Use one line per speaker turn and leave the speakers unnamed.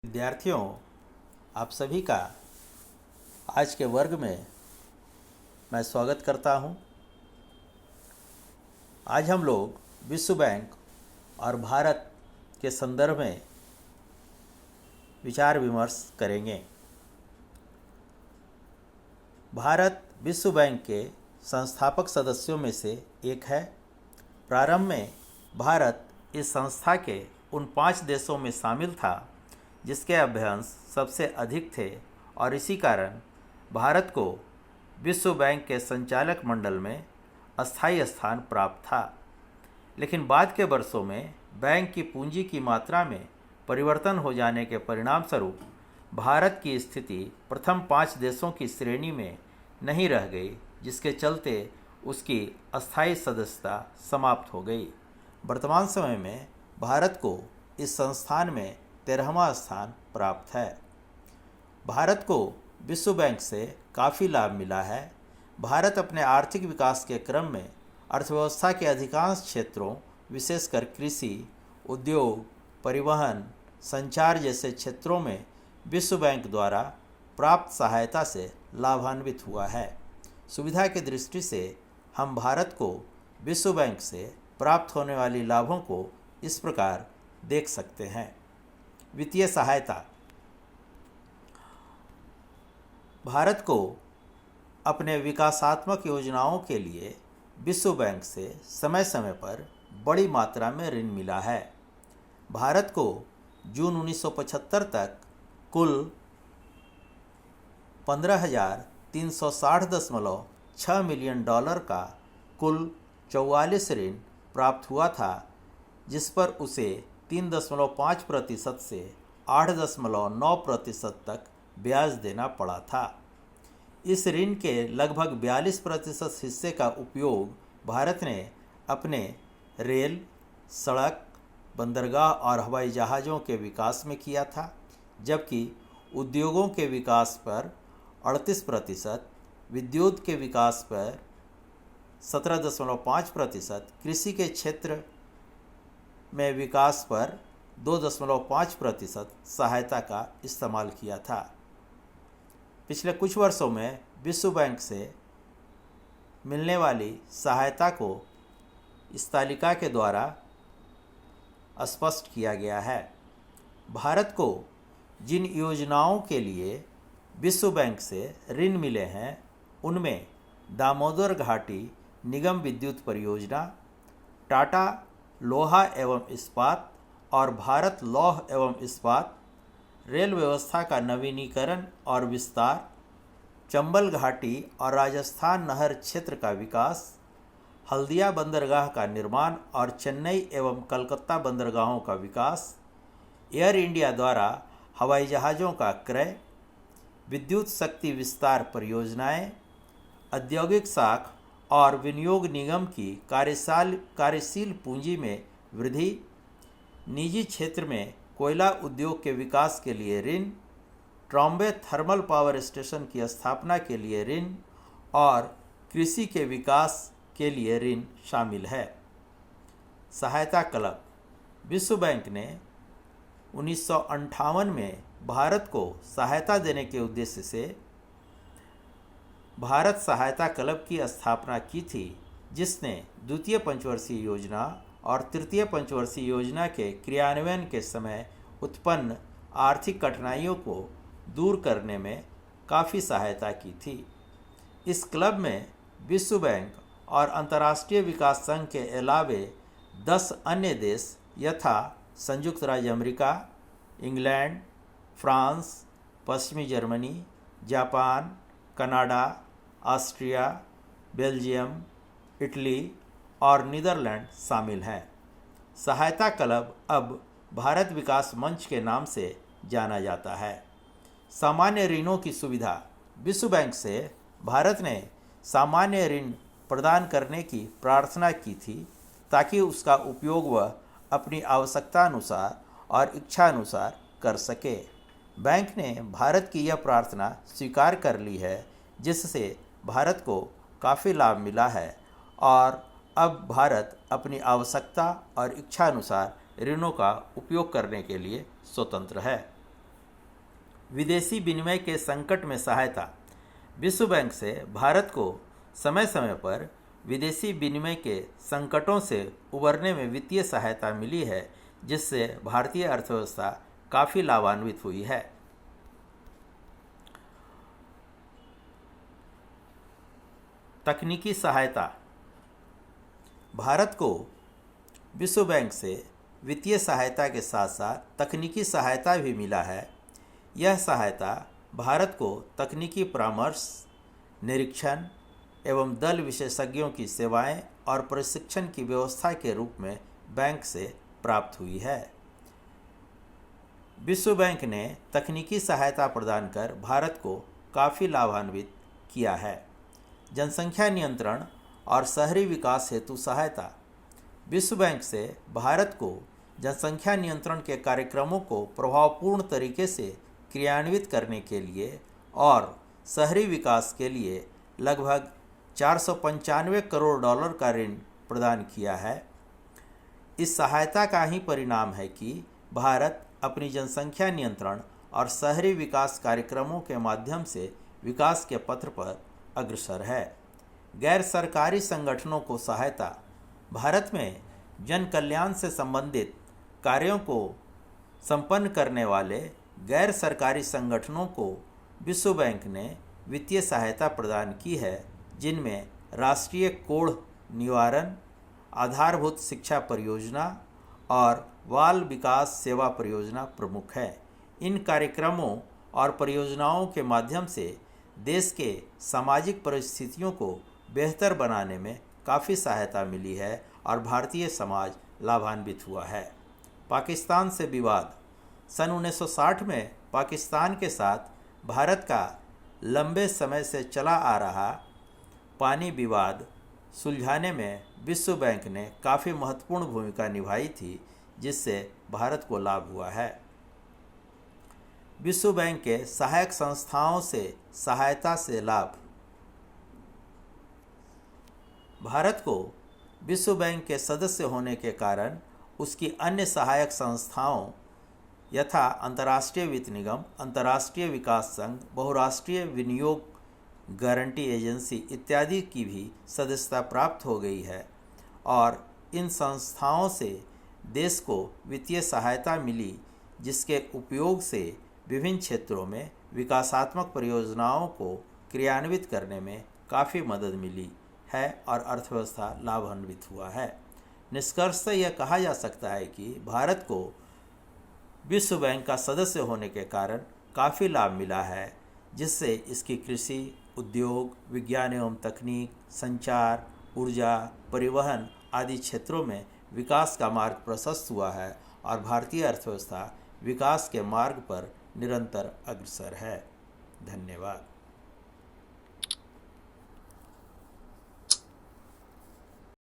विद्यार्थियों, आप सभी का आज के वर्ग में मैं स्वागत करता हूं। आज हम लोग विश्व बैंक और भारत के संदर्भ में विचार विमर्श करेंगे। भारत विश्व बैंक के संस्थापक सदस्यों में से एक है। प्रारंभ में भारत इस संस्था के उन 5 देशों में शामिल था जिसके अभ्यंश सबसे अधिक थे और इसी कारण भारत को विश्व बैंक के संचालक मंडल में अस्थायी स्थान प्राप्त था। लेकिन बाद के वर्षों में बैंक की पूंजी की मात्रा में परिवर्तन हो जाने के परिणामस्वरूप भारत की स्थिति प्रथम 5 देशों की श्रेणी में नहीं रह गई, जिसके चलते उसकी अस्थायी सदस्यता समाप्त हो गई। वर्तमान समय में भारत को इस संस्थान में 13वां स्थान प्राप्त है। भारत को विश्व बैंक से काफ़ी लाभ मिला है। भारत अपने आर्थिक विकास के क्रम में अर्थव्यवस्था के अधिकांश क्षेत्रों, विशेषकर कृषि, उद्योग, परिवहन, संचार जैसे क्षेत्रों में विश्व बैंक द्वारा प्राप्त सहायता से लाभान्वित हुआ है। सुविधा की दृष्टि से हम भारत को विश्व बैंक से प्राप्त होने वाली लाभों को इस प्रकार देख सकते हैं। वित्तीय सहायता। भारत को अपने विकासात्मक योजनाओं के लिए विश्व बैंक से समय समय पर बड़ी मात्रा में ऋण मिला है। भारत को जून 1975 तक कुल 15,360.6 मिलियन डॉलर का कुल 44 ऋण प्राप्त हुआ था, जिस पर उसे 3.5% से 8.9% तक ब्याज देना पड़ा था। इस ऋण के लगभग 42% हिस्से का उपयोग भारत ने अपने रेल, सड़क, बंदरगाह और हवाई जहाज़ों के विकास में किया था, जबकि उद्योगों के विकास पर 38%, विद्युत के विकास पर 17.5%, कृषि के क्षेत्र में विकास पर 2.5% सहायता का इस्तेमाल किया था। पिछले कुछ वर्षों में विश्व बैंक से मिलने वाली सहायता को इस तालिका के द्वारा स्पष्ट किया गया है। भारत को जिन योजनाओं के लिए विश्व बैंक से ऋण मिले हैं, उनमें दामोदर घाटी निगम विद्युत परियोजना, टाटा लोहा एवं इस्पात और भारत लौह एवं इस्पात, रेल व्यवस्था का नवीनीकरण और विस्तार, चंबल घाटी और राजस्थान नहर क्षेत्र का विकास, हल्दिया बंदरगाह का निर्माण और चेन्नई एवं कलकत्ता बंदरगाहों का विकास, एयर इंडिया द्वारा हवाई जहाज़ों का क्रय, विद्युत शक्ति विस्तार परियोजनाएं, औद्योगिक साख और विनियोग निगम की कार्यशील पूंजी में वृद्धि, निजी क्षेत्र में कोयला उद्योग के विकास के लिए ऋण, ट्रॉम्बे थर्मल पावर स्टेशन की स्थापना के लिए ऋण और कृषि के विकास के लिए ऋण शामिल है। सहायता क्लब। विश्व बैंक ने 1958 में भारत को सहायता देने के उद्देश्य से भारत सहायता क्लब की स्थापना की थी, जिसने द्वितीय पंचवर्षीय योजना और तृतीय पंचवर्षीय योजना के क्रियान्वयन के समय उत्पन्न आर्थिक कठिनाइयों को दूर करने में काफ़ी सहायता की थी। इस क्लब में विश्व बैंक और अंतर्राष्ट्रीय विकास संघ के अलावे 10 अन्य देश यथा संयुक्त राज्य अमेरिका, इंग्लैंड, फ्रांस, पश्चिमी Germany, Japan, Canada, Austria, Belgium, Italy और नीदरलैंड शामिल हैं। सहायता क्लब अब भारत विकास मंच के नाम से जाना जाता है। सामान्य ऋणों की सुविधा। विश्व बैंक से भारत ने सामान्य ऋण प्रदान करने की प्रार्थना की थी, ताकि उसका उपयोग वह अपनी आवश्यकता अनुसार और इच्छा अनुसार कर सके। बैंक ने भारत की यह प्रार्थना स्वीकार कर ली है, जिससे भारत को काफ़ी लाभ मिला है और अब भारत अपनी आवश्यकता और इच्छा अनुसार ऋणों का उपयोग करने के लिए स्वतंत्र है। विदेशी विनिमय के संकट में सहायता। विश्व बैंक से भारत को समय समय पर विदेशी विनिमय के संकटों से उबरने में वित्तीय सहायता मिली है, जिससे भारतीय अर्थव्यवस्था काफ़ी लाभान्वित हुई है। तकनीकी सहायता। भारत को विश्व बैंक से वित्तीय सहायता के साथ साथ तकनीकी सहायता भी मिला है। यह सहायता भारत को तकनीकी परामर्श, निरीक्षण एवं दल विशेषज्ञों की सेवाएं और प्रशिक्षण की व्यवस्था के रूप में बैंक से प्राप्त हुई है। विश्व बैंक ने तकनीकी सहायता प्रदान कर भारत को काफ़ी लाभान्वित किया है। जनसंख्या नियंत्रण और शहरी विकास हेतु सहायता। विश्व बैंक से भारत को जनसंख्या नियंत्रण के कार्यक्रमों को प्रभावपूर्ण तरीके से क्रियान्वित करने के लिए और शहरी विकास के लिए लगभग 495 करोड़ डॉलर का ऋण प्रदान किया है। इस सहायता का ही परिणाम है कि भारत अपनी जनसंख्या नियंत्रण और शहरी विकास कार्यक्रमों के माध्यम से विकास के पथ पर अग्रसर है। गैर सरकारी संगठनों को सहायता। भारत में जन कल्याण से संबंधित कार्यों को संपन्न करने वाले गैर सरकारी संगठनों को विश्व बैंक ने वित्तीय सहायता प्रदान की है, जिनमें राष्ट्रीय कोढ़ निवारण, आधारभूत शिक्षा परियोजना और बाल विकास सेवा परियोजना प्रमुख है। इन कार्यक्रमों और परियोजनाओं के माध्यम से देश के सामाजिक परिस्थितियों को बेहतर बनाने में काफ़ी सहायता मिली है और भारतीय समाज लाभान्वित हुआ है। पाकिस्तान से विवाद। सन 1960 में पाकिस्तान के साथ भारत का लंबे समय से चला आ रहा पानी विवाद सुलझाने में विश्व बैंक ने काफ़ी महत्वपूर्ण भूमिका निभाई थी, जिससे भारत को लाभ हुआ है। विश्व बैंक के सहायक संस्थाओं से सहायता से लाभ। भारत को विश्व बैंक के सदस्य होने के कारण उसकी अन्य सहायक संस्थाओं यथा अंतर्राष्ट्रीय वित्त निगम, अंतर्राष्ट्रीय विकास संघ, बहुराष्ट्रीय विनियोग गारंटी एजेंसी इत्यादि की भी सदस्यता प्राप्त हो गई है और इन संस्थाओं से देश को वित्तीय सहायता मिली, जिसके उपयोग से विभिन्न क्षेत्रों में विकासात्मक परियोजनाओं को क्रियान्वित करने में काफ़ी मदद मिली है और अर्थव्यवस्था लाभान्वित हुआ है। निष्कर्षतः यह कहा जा सकता है कि भारत को विश्व बैंक का सदस्य होने के कारण काफ़ी लाभ मिला है, जिससे इसकी कृषि, उद्योग, विज्ञान एवं तकनीक, संचार, ऊर्जा, परिवहन आदि क्षेत्रों में विकास का मार्ग प्रशस्त हुआ है और भारतीय अर्थव्यवस्था विकास के मार्ग पर निरंतर अग्रसर है। धन्यवाद।